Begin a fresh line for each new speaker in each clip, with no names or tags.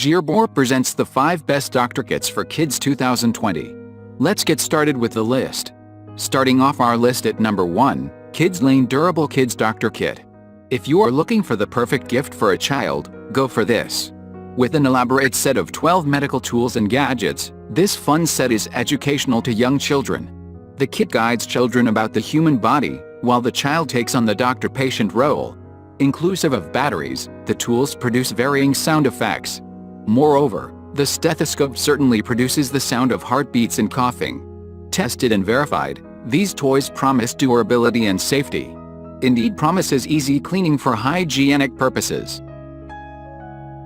Gearbor presents the 5 best doctor kits for kids 2020. Let's get started with the list. Starting off our list at number 1, Kids Lane Durable Kids Doctor Kit. If you are looking for the perfect gift for a child, go for this. With an elaborate set of 12 medical tools and gadgets, this fun set is educational to young children. The kit guides children about the human body, while the child takes on the doctor-patient role. Inclusive of batteries, the tools produce varying sound effects. Moreover, the stethoscope certainly produces the sound of heartbeats and coughing. Tested and verified, these toys promise durability and safety. Indeed promises easy cleaning for hygienic purposes.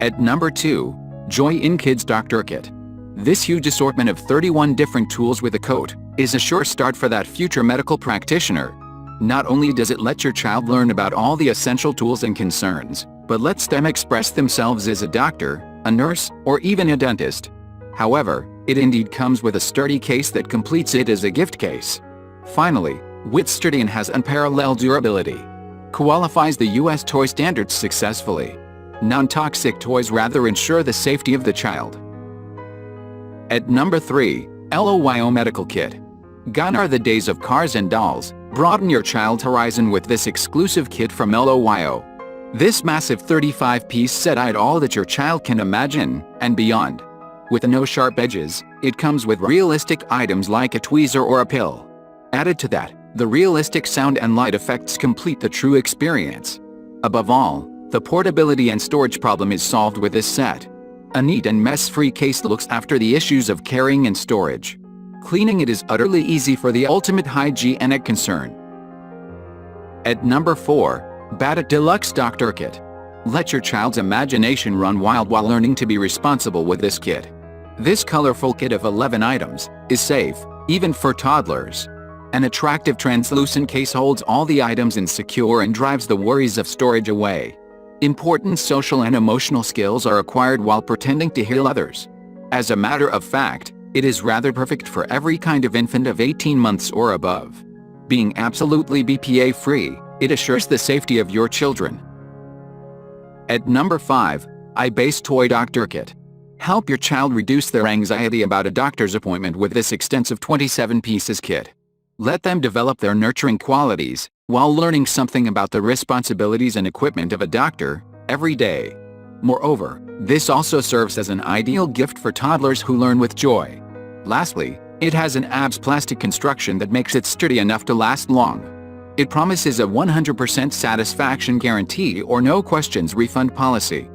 At number 2, Joyin Kids Doctor Kit. This huge assortment of 31 different tools with a coat is a sure start for that future medical practitioner. Not only does it let your child learn about all the essential tools and concerns, but lets them express themselves as a doctor, a nurse, or even a dentist. However, it indeed comes with a sturdy case that completes it as a gift case. Finally, with sturdy and has unparalleled durability. Qualifies the US toy standards successfully. Non-toxic toys rather ensure the safety of the child. At number 3, Loio Medical Kit. Gone are the days of cars and dolls. Broaden your child's horizon with this exclusive kit from Loio. This massive 35-piece set eyed all that your child can imagine, and beyond. With no sharp edges, it comes with realistic items like a tweezer or a pill. Added to that, the realistic sound and light effects complete the true experience. Above all, the portability and storage problem is solved with this set. A neat and mess-free case looks after the issues of carrying and storage. Cleaning it is utterly easy for the ultimate hygienic concern. At number 4, Badat Deluxe Doctor Kit. Let your child's imagination run wild while learning to be responsible with this kit. This colorful kit of 11 items is safe, even for toddlers. An attractive translucent case holds all the items in secure and drives the worries of storage away. Important social and emotional skills are acquired while pretending to heal others. As a matter of fact, it is rather perfect for every kind of infant of 18 months or above. Being absolutely BPA-free, it assures the safety of your children. At number 5, Ibase Toy Doctor Kit. Help your child reduce their anxiety about a doctor's appointment with this extensive 27 pieces kit. Let them develop their nurturing qualities, while learning something about the responsibilities and equipment of a doctor, every day. Moreover, this also serves as an ideal gift for toddlers who learn with joy. Lastly, it has an ABS plastic construction that makes it sturdy enough to last long. It promises a 100% satisfaction guarantee or no questions refund policy.